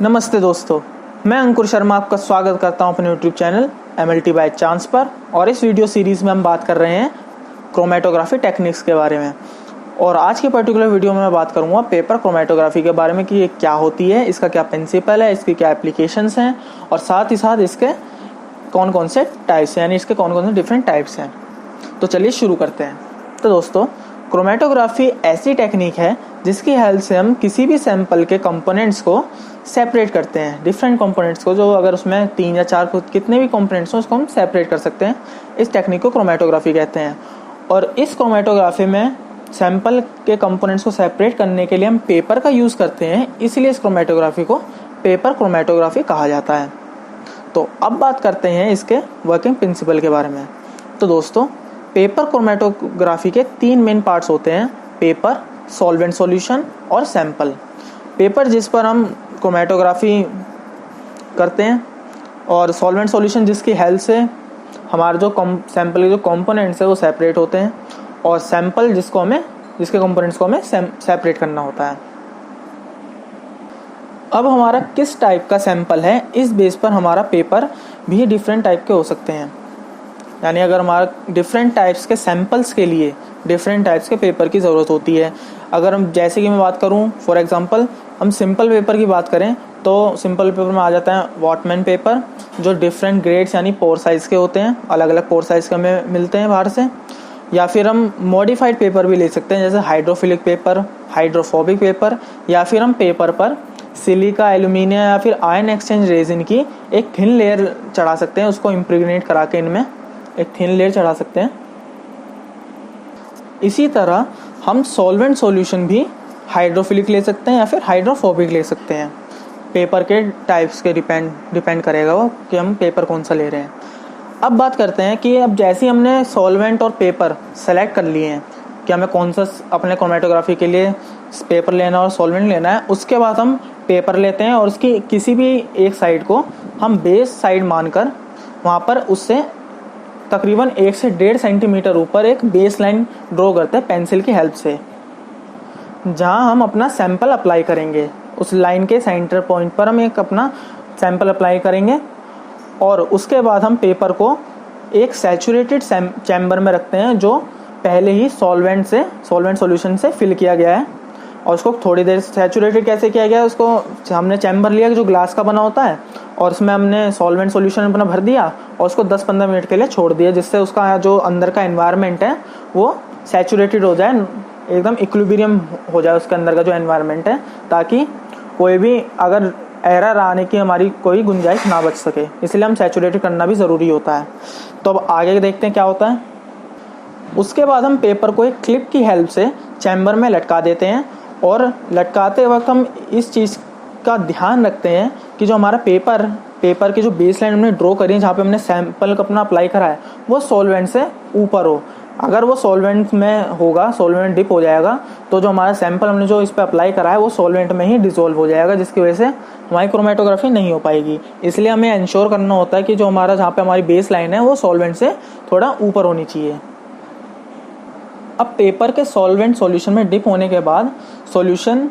नमस्ते दोस्तों, मैं अंकुर शर्मा आपका स्वागत करता हूं अपने YouTube channel MLT by chance पर। और इस वीडियो सीरीज़ में हम बात कर रहे हैं क्रोमेटोग्राफी टेक्निक्स के बारे में। और आज के पर्टिकुलर वीडियो में मैं बात करूंगा पेपर क्रोमेटोग्राफी के बारे में कि ये क्या होती है, इसका क्या प्रिंसिपल है, इसकी क्या एप्लीकेशंस हैं और साथ ही साथ इसके कौन कौन से टाइप्स हैं, यानी इसके कौन कौन से डिफरेंट टाइप्स हैं। तो चलिए शुरू करते हैं। तो दोस्तों, क्रोमेटोग्राफी ऐसी टेक्निक है जिसकी हेल्प से हम किसी भी सैंपल के कंपोनेंट्स को सेपरेट करते हैं, डिफरेंट कंपोनेंट्स को, जो अगर उसमें 3 या 4 कितने भी कंपोनेंट्स हो उसको हम सेपरेट कर सकते हैं। इस टेक्निक को क्रोमेटोग्राफी कहते हैं। और इस क्रोमेटोग्राफी में सैंपल के कंपोनेंट्स को सेपरेट करने के लिए हम पेपर का यूज़ करते हैं, इसलिए इस क्रोमेटोग्राफी को पेपर क्रोमेटोग्राफी कहा जाता है। तो अब बात करते हैं इसके वर्किंग प्रिंसिपल के बारे में। तो दोस्तों, पेपर क्रोमेटोग्राफी के 3 मेन पार्ट्स होते हैं: पेपर, सॉल्वेंट सॉल्यूशन और सैंपल। पेपर जिस पर हम क्रोमेटोग्राफी करते हैं, और सॉल्वेंट सॉल्यूशन जिसकी हेल्प से हमारे जो सैंपल के जो कंपोनेंट्स है वो सेपरेट होते हैं, और सैंपल जिसके कंपोनेंट्स को हमें सेपरेट करना होता है। अब हमारा किस टाइप का सैंपल है, इस बेस पर हमारा पेपर भी डिफरेंट टाइप के हो सकते हैं। यानी अगर हमारा डिफरेंट टाइप्स के सैंपल्स के लिए डिफरेंट टाइप्स के पेपर की ज़रूरत होती है। अगर हम जैसे कि मैं बात करूं, फॉर एग्जांपल हम सिंपल पेपर की बात करें तो सिंपल पेपर में आ जाता है वॉटमैन पेपर, जो डिफरेंट ग्रेड्स यानी पोर साइज़ के होते हैं, अलग अलग पोर साइज़ के हमें मिलते हैं बाहर से। या फिर हम मॉडिफाइड पेपर भी ले सकते हैं, जैसे हाइड्रोफिलिक पेपर, हाइड्रोफोबिक पेपर, या फिर हम पेपर पर सिलिका, एल्यूमिनियम या फिर आयन एक्सचेंज रेजिन की एक थिन लेयर चढ़ा सकते हैं, उसको इम्प्रेगनेट करा के इनमें एक थिन लेयर चढ़ा सकते हैं। इसी तरह हम सॉल्वेंट सॉल्यूशन भी हाइड्रोफिलिक ले सकते हैं या फिर हाइड्रोफोबिक ले सकते हैं। पेपर के टाइप्स के डिपेंड करेगा वो कि हम पेपर कौन सा ले रहे हैं। अब बात करते हैं कि अब जैसे हमने सॉल्वेंट और पेपर सेलेक्ट कर लिए हैं कि हमें कौन सा अपने क्रोमेटोग्राफी के लिए पेपर लेना और सॉल्वेंट लेना है, उसके बाद हम पेपर लेते हैं और उसकी किसी भी एक साइड को हम बेस साइड मानकर वहाँ पर उससे तकरीबन 1 से 1.5 सेंटीमीटर ऊपर एक बेस लाइन ड्रॉ करते हैं पेंसिल की हेल्प से, जहां हम अपना सैंपल अप्लाई करेंगे। उस लाइन के सेंटर पॉइंट पर हम एक अपना सैंपल अप्लाई करेंगे और उसके बाद हम पेपर को एक सैचुरेटेड चैम्बर में रखते हैं, जो पहले ही सॉल्वेंट सॉल्यूशन से फिल किया गया है। और उसको थोड़ी देर सैचुरेटेड कैसे किया गया है, उसको हमने चैम्बर लिया जो ग्लास का बना होता है, और उसमें हमने सॉल्वेंट सॉल्यूशन अपना भर दिया और उसको 10-15 मिनट के लिए छोड़ दिया, जिससे उसका जो अंदर का एनवायरनमेंट है वो सैचुरेटेड हो जाए, एकदम इक्विलिब्रियम हो जाए उसके अंदर का जो एनवायरनमेंट है, ताकि कोई भी अगर एरर आने की हमारी कोई गुंजाइश ना बच सके। इसलिए हम सैचुरेटेड करना भी ज़रूरी होता है। तो अब आगे देखते हैं क्या होता है। उसके बाद हम पेपर को एक क्लिप की हेल्प से चैम्बर में लटका देते हैं, और लटकाते वक्त हम इस चीज़ का ध्यान रखते हैं कि जो हमारा पेपर की जो बेस लाइन हमने ड्रॉ करी है, जहाँ पे हमने सैंपल को अपना अप्लाई करा है, वो सॉल्वेंट से ऊपर हो। अगर वो सॉल्वेंट में होगा, सॉल्वेंट डिप हो जाएगा, तो जो हमारा सैंपल हमने जो इस पर अप्लाई करा है वो सॉल्वेंट में ही डिसॉल्व हो जाएगा, जिसकी वजह से हमारी क्रोमेटोग्राफी नहीं हो पाएगी। इसलिए हमें इंश्योर करना होता है कि जो हमारा जहाँ पे हमारी बेस लाइन है वो सॉल्वेंट से थोड़ा ऊपर होनी चाहिए। अब पेपर के सॉल्वेंट सॉल्यूशन में डिप होने के बाद सॉल्यूशन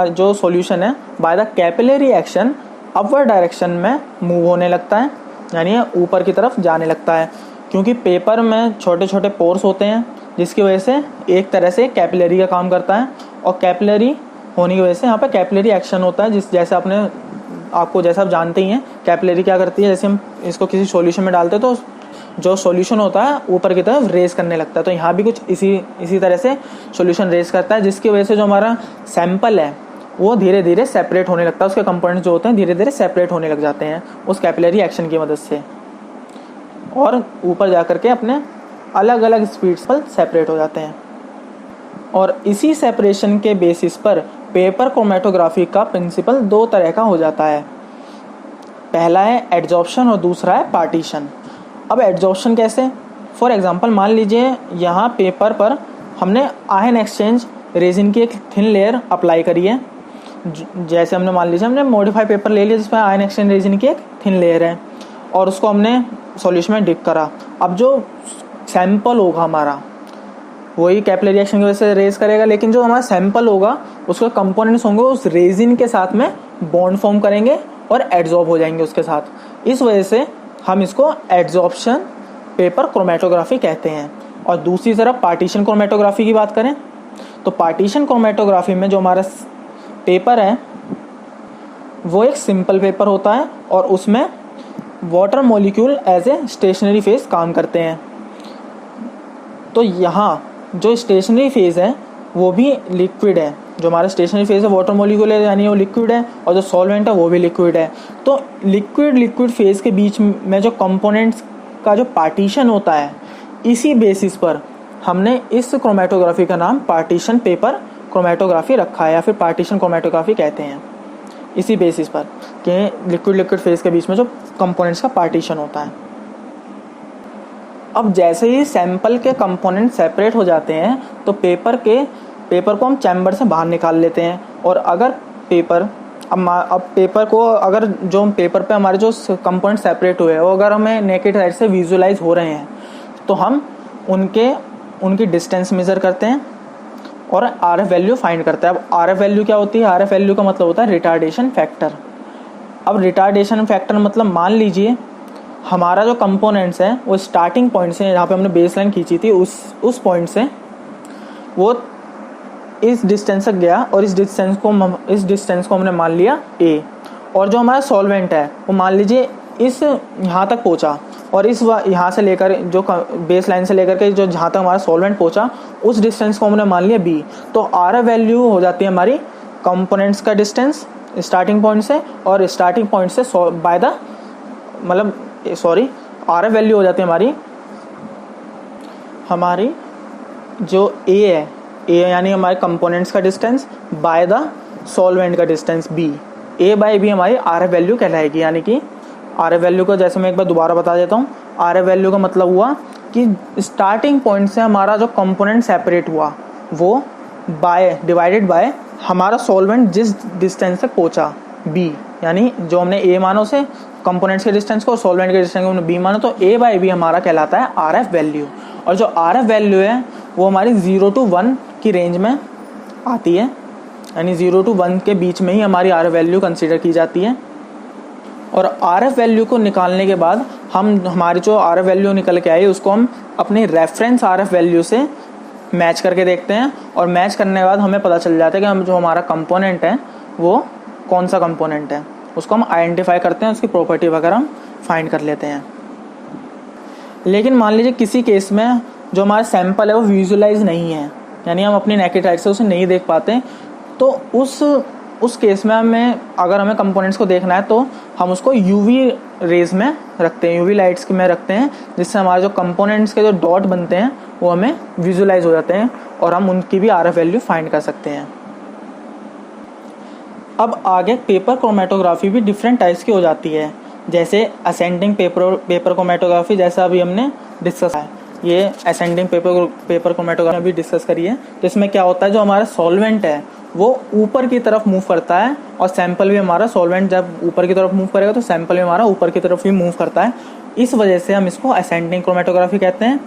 जो सॉल्यूशन है by the capillary action upward direction में मूव होने लगता है, यानी ऊपर की तरफ जाने लगता है, क्योंकि पेपर में छोटे छोटे पोर्स होते हैं, जिसकी वजह से एक तरह से कैपिलरी का काम करता है। और कैपिलरी होने की वजह से यहाँ पे कैपिलरी एक्शन होता है, जैसे आप जानते ही हैं कैपिलरी क्या करती है। जैसे हम इसको किसी सॉल्यूशन में डालते हैं तो जो सॉल्यूशन होता है ऊपर की तरफ रेस करने लगता है, तो यहाँ भी कुछ इसी तरह से सॉल्यूशन रेस करता है, जिसकी वजह से जो हमारा सैंपल है वो धीरे धीरे सेपरेट होने लगता है। उसके कंपोनेंट्स जो होते हैं धीरे धीरे सेपरेट होने लग जाते हैं उस कैपिलरी एक्शन की मदद से, और ऊपर जाकर के अपने अलग अलग स्पीड्स पर सेपरेट हो जाते हैं। और इसी सेपरेशन के बेसिस पर पेपर क्रोमेटोग्राफी का प्रिंसिपल 2 तरह का हो जाता है। पहला है एडजॉर्प्शन और दूसरा है पार्टीशन। अब एडजॉर्प्शन कैसे? फॉर एग्जांपल मान लीजिए यहाँ पेपर पर हमने आयन एक्सचेंज रेजिन की एक थिन लेयर अप्लाई करी है। जैसे हमने मॉडिफाइड पेपर ले लिया जिसमें आयन एक्सचेंज रेजिन की एक थिन लेयर है, और उसको हमने सॉल्यूशन में डिप करा। अब जो सैंपल होगा हमारा वही कैपिलरी रिएक्शन की वजह से रेज करेगा, लेकिन जो हमारा सैंपल होगा उसके कंपोनेंट्स होंगे उस रेजिन के साथ में बॉन्ड फॉर्म करेंगे और एड्जॉर्ब हो जाएंगे उसके साथ। इस वजह से हम इसको एड्जॉर्प्शन पेपर क्रोमेटोग्राफी कहते हैं। और दूसरी तरफ पार्टीशन क्रोमेटोग्राफी की बात करें तो पार्टीशन क्रोमेटोग्राफी में जो हमारा पेपर है वो एक सिंपल पेपर होता है और उसमें water molecule as a stationary phase काम करते हैं। तो यहाँ जो स्टेशनरी फेज है वो भी लिक्विड है, जो हमारा स्टेशनरी फेज है वाटर मॉलिक्यूल है यानी वो लिक्विड है, और जो सॉल्वेंट है वो भी लिक्विड है। तो लिक्विड फेज के बीच में जो कंपोनेंट्स का जो पार्टीशन होता है, इसी बेसिस पर हमने इस क्रोमेटोग्राफी का नाम पार्टीशन पेपर क्रोमेटोग्राफी रखा है, या फिर पार्टीशन क्रोमेटोग्राफी कहते हैं, इसी बेसिस पर कि लिक्विड फेज के बीच में जो कंपोनेंट्स का पार्टीशन होता है। अब जैसे ही सैंपल के कंपोनेंट सेपरेट हो जाते हैं तो पेपर को हम चैम्बर से बाहर निकाल लेते हैं। और अगर अब पेपर को अगर जो पेपर पे हमारे जो कंपोनेंट सेपरेट हुए हैं वो अगर हमें नेकेड आइज से विजुलाइज हो रहे हैं तो हम उनकी डिस्टेंस मेजर करते हैं और आरएफ वैल्यू फाइंड करते हैं। अब आरएफ वैल्यू क्या होती है? आरएफ वैल्यू का मतलब होता है रिटार्डेशन फैक्टर। अब रिटार्डेशन फैक्टर मतलब मान लीजिए हमारा जो कंपोनेंट्स है वो स्टार्टिंग पॉइंट से, जहाँ पे हमने बेस लाइन खींची थी उस पॉइंट से वो इस डिस्टेंस तक गया और इस डिस्टेंस को हमने मान लिया a, और जो हमारा सॉल्वेंट है वो मान लीजिए इस यहाँ तक पहुँचा और यहाँ से लेकर जो बेस लाइन से लेकर के जो जहाँ तक हमारा सॉल्वेंट पहुँचा उस डिस्टेंस को हमने मान लिया b। तो आरएफ वैल्यू हो जाती है हमारी कंपोनेंट्स का डिस्टेंस स्टार्टिंग पॉइंट से, और स्टार्टिंग पॉइंट से आरएफ वैल्यू हो जाती है हमारी जो a है, यानी हमारे कंपोनेंट्स का डिस्टेंस बाय द सॉल्वेंट का distance b। a by b हमारी आरएफ वैल्यू कहलाएगी। यानी कि आरएफ वैल्यू को जैसे मैं एक बार दोबारा बता देता हूँ, आरएफ वैल्यू का मतलब हुआ कि स्टार्टिंग पॉइंट से हमारा जो कंपोनेंट सेपरेट हुआ वो डिवाइडेड बाय हमारा सॉल्वेंट जिस डिस्टेंस तक पहुँचा b, यानी जो हमने a माना उसे कंपोनेंट्स के डिस्टेंस को और सॉल्वेंट के डिस्टेंस को हमने b माना, तो a बाय b हमारा कहलाता है आरएफ वैल्यू। और जो आरएफ वैल्यू है वो हमारी 0 to 1 की रेंज में आती है, यानी 0 to 1 के बीच में ही हमारी आरएफ वैल्यू कंसीडर की जाती है। और आरएफ वैल्यू को निकालने के बाद हमारी जो आरएफ वैल्यू निकल के आई उसको हम अपनी रेफरेंस आरएफ वैल्यू से मैच करके देखते हैं, और मैच करने के बाद हमें पता चल जाता है कि हम जो हमारा कंपोनेंट है वो कौन सा कंपोनेंट है, उसको हम आइडेंटिफाई करते हैं, उसकी प्रॉपर्टी वगैरह हम फाइंड कर लेते हैं। लेकिन मान लीजिए किसी केस में जो हमारा सैंपल है वो विजुलाइज नहीं है, यानी हम अपनी नेकेड आइज से उसे नहीं देख पाते, तो उस केस में अगर हमें कंपोनेंट्स को देखना है तो हम उसको यूवी रेज में रखते हैं, यूवी लाइट्स में रखते हैं, जिससे हमारे जो कंपोनेंट्स के जो डॉट बनते हैं वो हमें विजुलाइज हो जाते हैं और हम उनकी भी आरएफ वैल्यू फाइंड कर सकते हैं। अब आगे पेपर क्रोमेटोग्राफी भी डिफरेंट टाइप्स की हो जाती है, जैसे असेंडिंग पेपर क्रोमेटोग्राफी, जैसा अभी हमने डिस्कस है, ये असेंडिंग पेपर क्रोमेटोग्राफी भी डिस्कस करी है। तो इसमें क्या होता है, जो हमारा सॉल्वेंट है वो ऊपर की तरफ मूव करता है और सैंपल भी हमारा, सॉल्वेंट जब ऊपर की तरफ मूव करेगा तो सैंपल भी हमारा ऊपर की तरफ ही मूव करता है, इस वजह से हम इसको असेंडिंग क्रोमेटोग्राफी कहते हैं।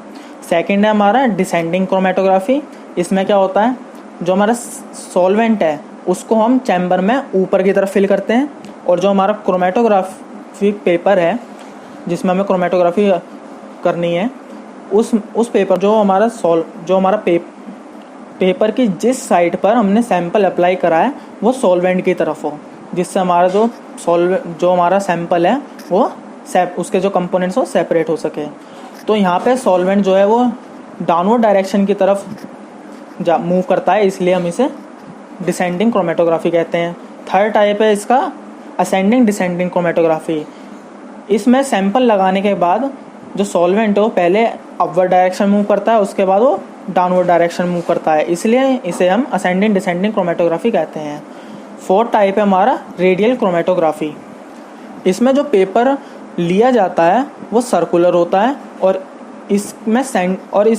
सेकेंड है हमारा डिसेंडिंग क्रोमेटोग्राफी। इसमें क्या होता है, जो हमारा सॉल्वेंट है उसको हम चैम्बर में ऊपर की तरफ फिल करते हैं, और जो हमारा क्रोमेटोग्राफिक पेपर है जिसमें हमें क्रोमेटोग्राफी करनी है उस पेपर जो हमारा पेपर की जिस साइड पर हमने सैंपल अप्लाई करा है वो सॉल्वेंट की तरफ हो, जिससे हमारा जो हमारा सैंपल है वो उसके जो कंपोनेंट्स हो सेपरेट हो सके। तो यहाँ पे सॉल्वेंट जो है वो डाउनवर्ड डायरेक्शन की तरफ मूव करता है, इसलिए हम इसे डिसेंडिंग क्रोमेटोग्राफी कहते हैं। थर्ड टाइप है इसका असेंडिंग डिसेंडिंग क्रोमेटोग्राफी। इसमें सैंपल लगाने के बाद जो सॉल्वेंट हो पहले अपवर्ड डायरेक्शन मूव करता है, उसके बाद वो डाउनवर्ड डायरेक्शन मूव करता है, इसलिए इसे हम असेंडिंग डिसेंडिंग क्रोमेटोग्राफी कहते हैं। फोर्थ टाइप है हमारा रेडियल क्रोमेटोग्राफी। इसमें जो पेपर लिया जाता है वो सर्कुलर होता है और इस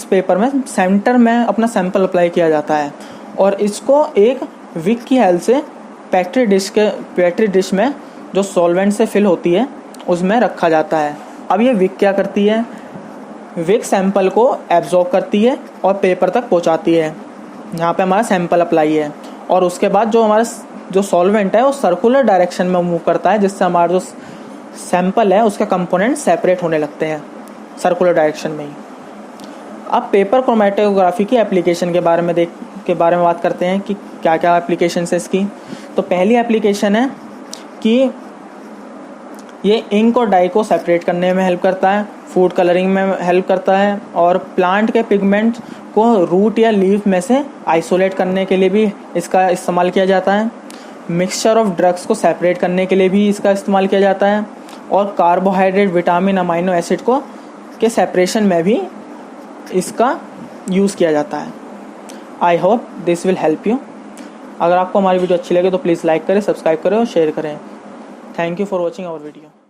पेपर में सेंटर में अपना सैंपल अप्लाई किया जाता है, और इसको एक विक की हेल्प से पेट्री डिश में जो सॉल्वेंट से फिल होती है उसमें रखा जाता है। अब ये विक क्या करती है, विक सैंपल को एब्जॉर्ब करती है और पेपर तक पहुंचाती है। यहाँ पे हमारा सैंपल अप्लाई है और उसके बाद जो हमारा जो सॉल्वेंट है वो सर्कुलर डायरेक्शन में मूव करता है, जिससे हमारा जो सैंपल है उसके कंपोनेंट सेपरेट होने लगते हैं सर्कुलर डायरेक्शन में ही। अब पेपर क्रोमेटोग्राफी की एप्लीकेशन के बारे में बात करते हैं कि क्या क्या एप्लीकेशन है इसकी। तो पहली एप्लीकेशन है कि ये इंक और डाई को सेपरेट करने में हेल्प करता है, फूड कलरिंग में हेल्प करता है और प्लांट के पिगमेंट को रूट या लीफ में से आइसोलेट करने के लिए भी इसका इस्तेमाल किया जाता है। मिक्सचर ऑफ ड्रग्स को सेपरेट करने के लिए भी इसका इस्तेमाल किया जाता है और कार्बोहाइड्रेट, विटामिन, अमाइनो एसिड को के सेपरेशन में भी इसका यूज़ किया जाता है। I hope this will help you. अगर आपको हमारी वीडियो अच्छी लगे तो प्लीज़ लाइक करें, सब्सक्राइब करें और शेयर करें। Thank you for watching our video.